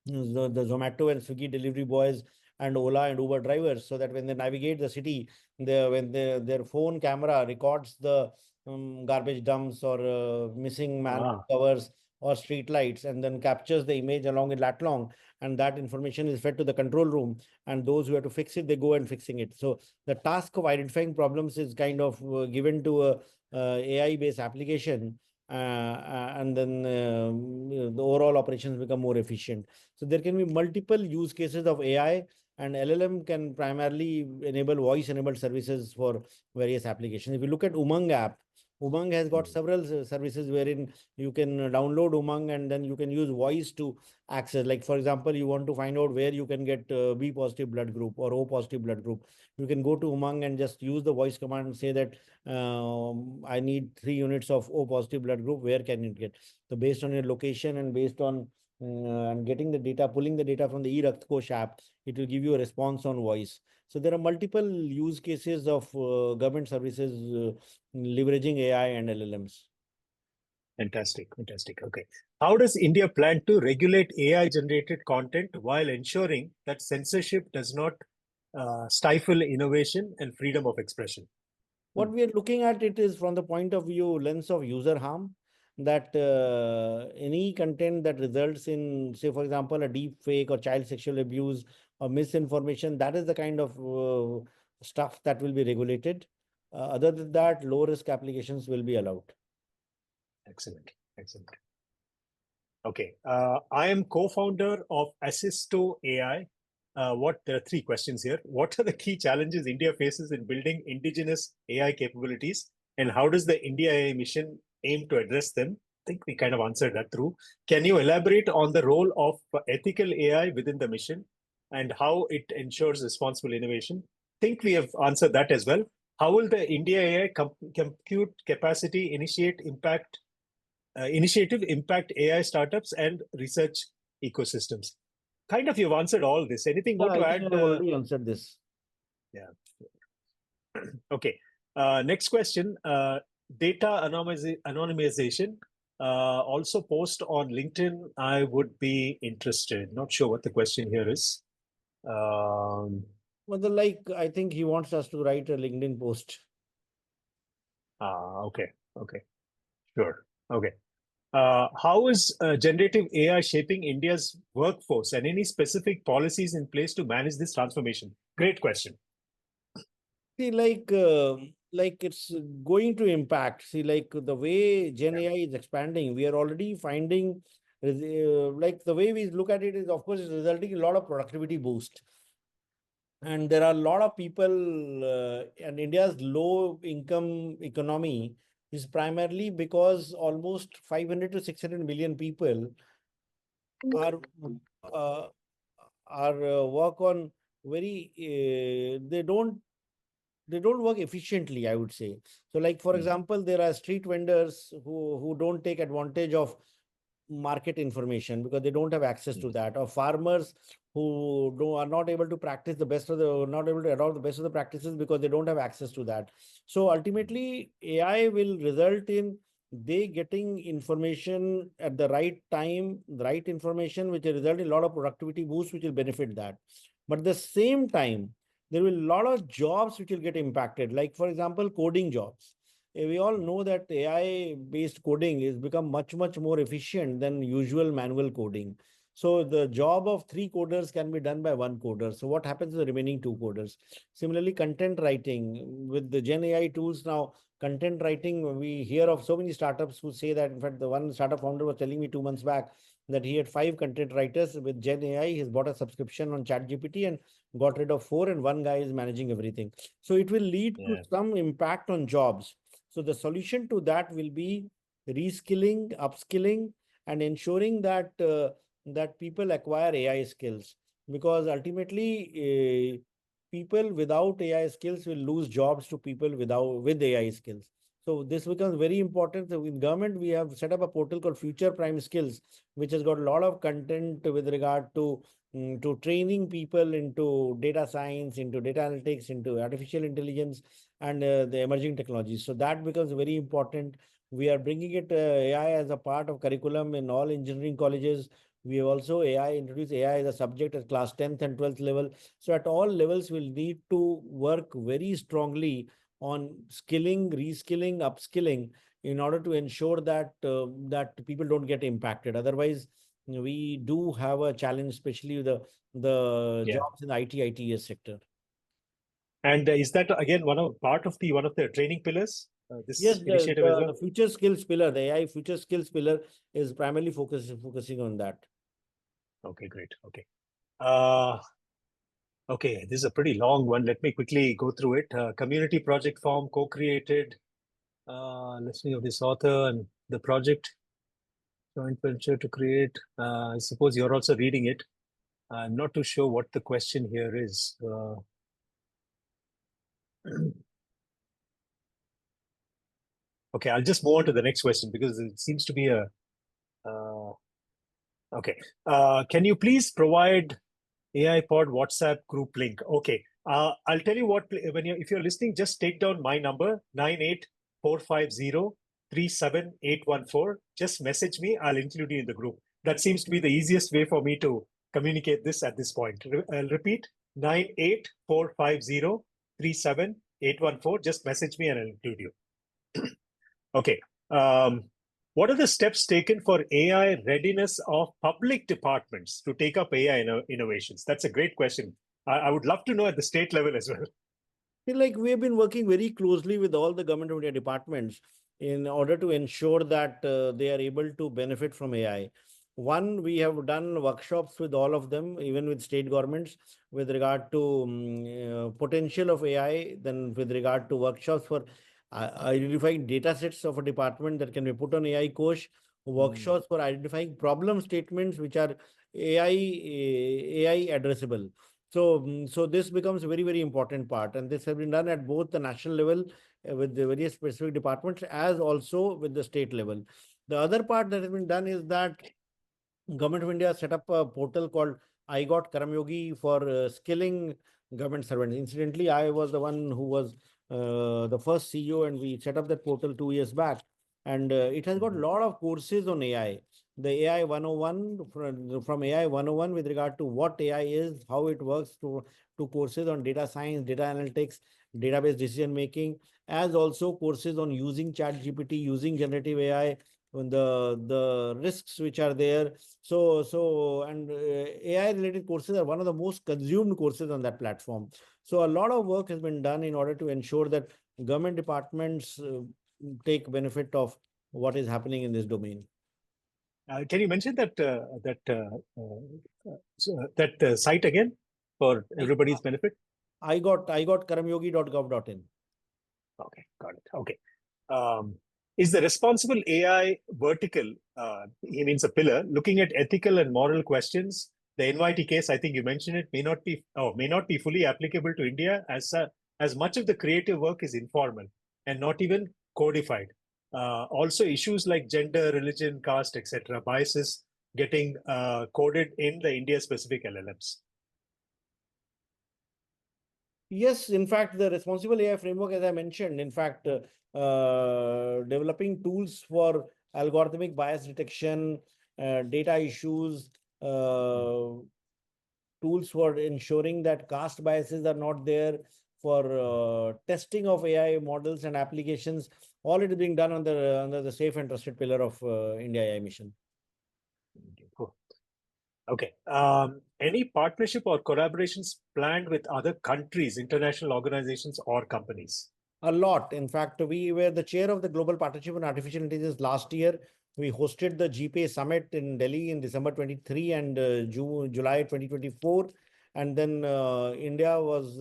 the Zomato and Swiggy delivery boys and Ola and Uber drivers, so that when they navigate the city, their phone camera records the garbage dumps or missing man Ah, covers or street lights, and then captures the image along with lat long, and that information is fed to the control room, and those who have to fix it, they go and fixing it. So the task of identifying problems is kind of given to a AI based application, and then the overall operations become more efficient. So there can be multiple use cases of AI, and LLM can primarily enable voice-enabled services for various applications. If you look at Umang app, Umang has got several services wherein you can download Umang and then you can use voice to access. Like for example, you want to find out where you can get B positive blood group or O positive blood group. You can go to Umang and just use the voice command and say that I need 3 units of O positive blood group. Where can it get? So based on your location and based on and getting the data, pulling the data from the e-Rakt Kosh app, it will give you a response on voice. So there are multiple use cases of government services leveraging AI and LLMs. fantastic, fantastic. Okay. How does India plan to regulate AI generated content while ensuring that censorship does not stifle innovation and freedom of expression? What we are looking at it is from the point of view lens of user harm, that any content that results in, say, for example, a deep fake or child sexual abuse or misinformation, that is the kind of stuff that will be regulated. Other than that, low risk applications will be allowed. Excellent, excellent. Okay. I am co-founder of Assisto AI. There are 3 questions here. What are the key challenges India faces in building indigenous AI capabilities, and how does the IndiaAI mission aim to address them? I think we kind of answered that through. Can you elaborate on the role of ethical AI within the mission and how it ensures responsible innovation? I think we have answered that as well. How will the IndiaAI compute capacity initiative impact AI startups and research ecosystems? Kind of, you've answered all this. Anything more to I add? think I've already answered this. Yeah. Okay. Next question. Data anonymization. Also post on LinkedIn. I would be interested. Not sure what the question here is. Well, I think he wants us to write a LinkedIn post. Okay. Okay. Sure. Okay. How is generative AI shaping India's workforce, and any specific policies in place to manage this transformation? Great question. See, like it's going to impact. See, like the way Gen AI is expanding, we are already finding, like the way we look at it is, of course, it's resulting in a lot of productivity boost. And there are a lot of people, and India's low income economy is primarily because almost 500 to 600 million people are uh, work on very they don't work efficiently, I would say. So like for example, there are street vendors who don't take advantage of market information because they don't have access to that, or farmers who are not able to practice the best of the not able to adopt the best of the practices because they don't have access to that. So ultimately AI will result in they getting information at the right time, the right information, which will result in a lot of productivity boost, which will benefit that. But at the same time, there will be a lot of jobs which will get impacted. Like, for example, coding jobs. We all know that AI-based coding is become much, much more efficient than usual manual coding. So the job of three coders can be done by one coder. So what happens to the remaining two coders? Similarly, content writing with the Gen AI tools now, content writing, we hear of so many startups who say that. In fact, the one startup founder was telling me 2 months back that he had 5 content writers with Gen AI. He's bought a subscription on ChatGPT and got rid of 4, and one guy is managing everything. So it will lead to some impact on jobs. So the solution to that will be reskilling, upskilling, and ensuring that that people acquire AI skills, because ultimately people without AI skills will lose jobs to people with AI skills. So this becomes very important. So in government, we have set up a portal called Future Prime Skills, which has got a lot of content with regard to training people into data science, into data analytics, into artificial intelligence, and the emerging technologies. So that becomes very important. We are bringing it AI as a part of curriculum in all engineering colleges. We have also introduced AI as a subject at class 10th and 12th level. So at all levels, we'll need to work very strongly on skilling, reskilling, upskilling in order to ensure that that people don't get impacted. Otherwise, we do have a challenge, especially the jobs in the ITES sector. And is that again one of the training pillars? This Yes, initiative as well. the future skills pillar, the AI future skills pillar is primarily focusing on that. Okay, great. Okay. Okay, this is a pretty long one. Let me quickly go through it. Community project form, co-created, listing of this author and the project, joint venture to create. I suppose you're also reading it. I'm not too sure what the question here is. Okay, I'll just move on to the next question because it seems to be a. Okay, can you please provide AI Pod WhatsApp group link? Okay, I'll tell you what. If you're listening, just take down my number 9845037814. Just message me. I'll include you in the group. That seems to be the easiest way for me to communicate this at this point. I'll repeat 9845037814. Just message me and I'll include you. Okay. What are the steps taken for AI readiness of public departments to take up AI innovations? That's a great question. I would love to know at the state level as well. Like, we have been working very closely with all the government of India departments in order to ensure that they are able to benefit from AI. One, we have done workshops with all of them, even with state governments, with regard to potential of AI, then with regard to workshops for identifying data sets of a department that can be put on AI Kosh, workshops for identifying problem statements which are AI addressable. So this becomes a very, very important part. And this has been done at both the national level with the various specific departments, as also with the state level. The other part that has been done is that Government of India set up a portal called I Got Karamyogi for skilling government servants. Incidentally, I was the one who was the first CEO, and we set up that portal 2 years back. And it has got a lot of courses on AI. The AI 101, from AI 101 with regard to what AI is, how it works, to courses on data science, data analytics, database decision making, as also courses on using ChatGPT, using generative AI, and the risks which are there. And AI related courses are one of the most consumed courses on that platform. So a lot of work has been done in order to ensure that government departments take benefit of what is happening in this domain. Can you mention that site again for everybody's benefit? I got karamyogi.gov.in. Okay, got it. Okay. Is the responsible AI vertical, he means a pillar, looking at ethical and moral questions? The NYT case, I think you mentioned it, may not be fully applicable to India as much of the creative work is informal and not even codified. Also, issues like gender, religion, caste, etc., biases getting coded in the India-specific LLMs. Yes, in fact, the responsible AI framework, as I mentioned, in fact, developing tools for algorithmic bias detection, data issues, tools for ensuring that caste biases are not there, for testing of AI models and applications. All it is being done under the safe and trusted pillar of India AI Mission. Cool. Okay. Any partnership or collaborations planned with other countries, international organizations, or companies? A lot. In fact, we were the chair of the Global Partnership on Artificial Intelligence last year. We hosted the GPA Summit in Delhi in December 23 and July 2024. And then India was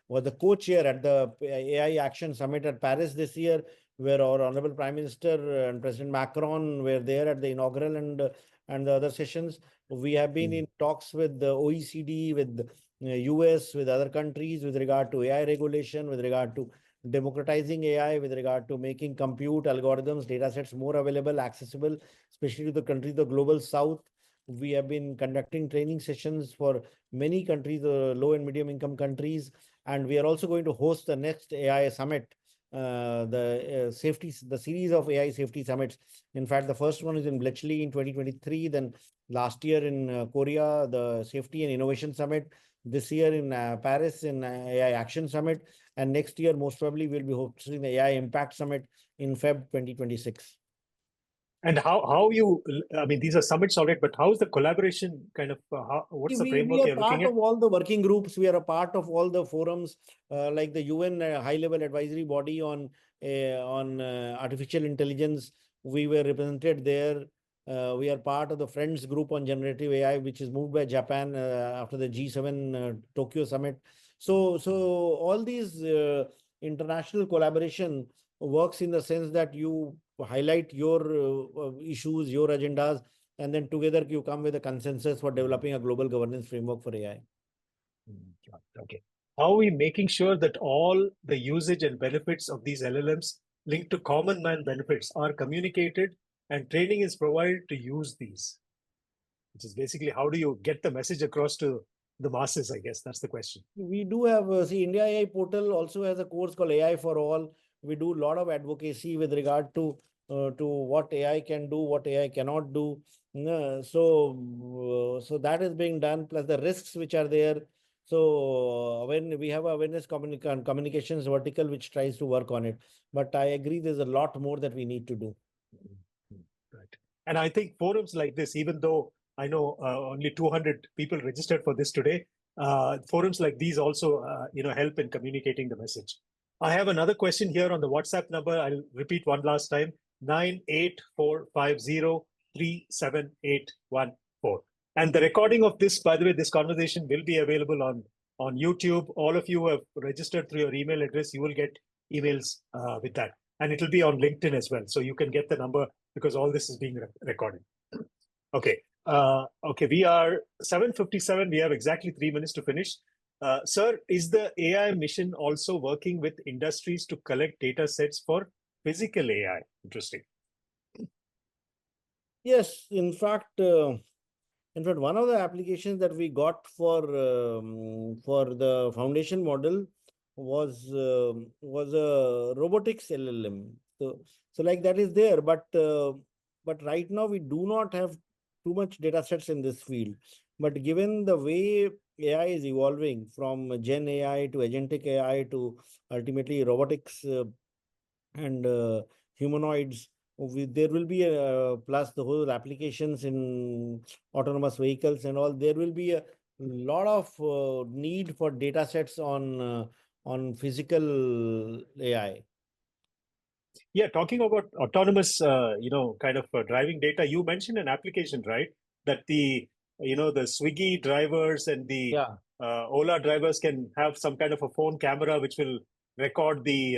was the co-chair at the AI Action Summit at Paris this year, where our Honorable Prime Minister and President Macron were there at the inaugural and the other sessions. We have been in talks with the OECD, with US, with other countries with regard to AI regulation, with regard to democratizing AI, with regard to making compute algorithms, datasets more available, accessible, especially to the countries of the global south. We have been conducting training sessions for many countries, low and medium income countries, and we are also going to host the next AI summit, the series of AI safety summits. In fact, the first one is in Bletchley in 2023. Then last year in Korea, the Safety and Innovation Summit. This year in Paris in AI Action Summit, and next year most probably we'll be hosting the AI Impact Summit in Feb 2026. And how you, I mean, these are summits already, but how is the collaboration kind of, what's the framework We you're are looking part at? of all the working groups. We are a part of all the forums, like the UN high-level advisory body on artificial intelligence. We were represented there. We are part of the Friends group on generative AI, which is moved by Japan after the G7 Tokyo summit. So all these international collaboration works in the sense that you highlight your issues, your agendas, and then together you come with a consensus for developing a global governance framework for AI. Okay. How are we making sure that all the usage and benefits of these LLMs linked to common man benefits are communicated and training is provided to use these? Which is basically, how do you get the message across to the masses? I guess that's the question. We do have, see, India AI portal also has a course called AI for All. We do a lot of advocacy with regard to what AI can do, what AI cannot do. So that is being done, plus the risks which are there. So when we have a awareness communications vertical which tries to work on it, but I agree there's a lot more that we need to do. Right. And I think forums like this, even though I know only 200 people registered for this today, forums like these also, help in communicating the message. I have another question here on the WhatsApp number. I'll repeat one last time, 98450378114. And the recording of this, by the way, this conversation will be available on YouTube. All of you who have registered through your email address, you will get emails with that. And it'll be on LinkedIn as well. So you can get the number because all this is being recorded. Okay. Okay, we are 7:57. We have exactly 3 minutes to finish. Sir, is the AI mission also working with industries to collect data sets for physical AI? Interesting. Yes, in fact, one of the applications that we got for the foundation model was a robotics LLM. So like that is there, but right now we do not have too much data sets in this field. But given the way AI is evolving from Gen AI to agentic AI to ultimately robotics and humanoids, there will be plus the whole applications in autonomous vehicles and all. There will be a lot of need for data sets on physical AI. Yeah, talking about autonomous, kind of driving data, you mentioned an application, right? That the Swiggy drivers and the Ola drivers can have some kind of a phone camera which will record the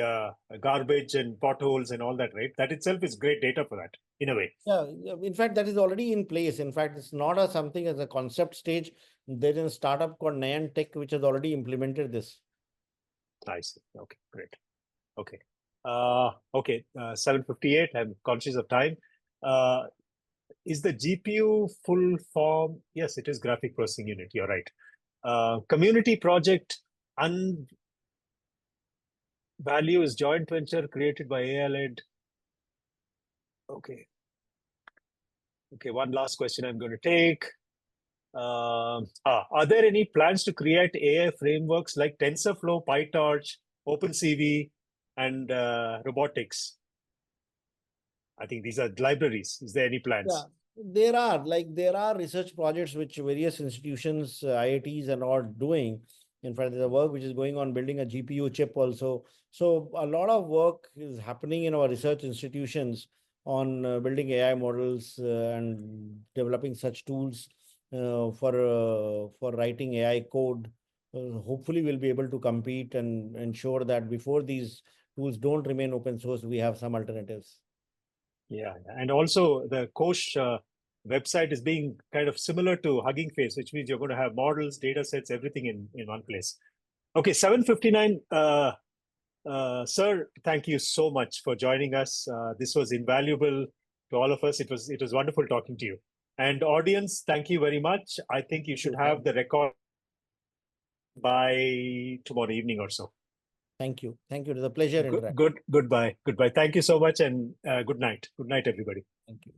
garbage and potholes and all that, right? That itself is great data for that, in a way. Yeah, in fact, that is already in place. In fact, it's not something as a concept stage. There is a startup called Nayan Tech which has already implemented this. I see. Okay, great. Okay. 7:58. I'm conscious of time. Is the GPU full form? Yes, it is graphic processing unit. You're right. Community project value is joint venture created by AI-led. Okay. Okay, one last question I'm going to take. Are there any plans to create AI frameworks like TensorFlow, PyTorch, OpenCV, and robotics? I think these are libraries. Is there any plans? Yeah, there are research projects which various institutions, IITs and all doing. In fact, there's a work which is going on building a GPU chip also. So a lot of work is happening in our research institutions on building AI models and developing such tools for writing AI code. Hopefully, we'll be able to compete and ensure that before these tools don't remain open source, we have some alternatives. Yeah, and also the Kosh website is being kind of similar to Hugging Face, which means you're going to have models, data sets, everything in one place. Okay, 7:59. Sir, thank you so much for joining us. This was invaluable to all of us. It was wonderful talking to you. And audience, thank you very much. I think you should have the record by tomorrow evening or so. Thank you. Thank you. It was a pleasure interacting. Goodbye. Thank you so much, and good night. Good night, everybody. Thank you.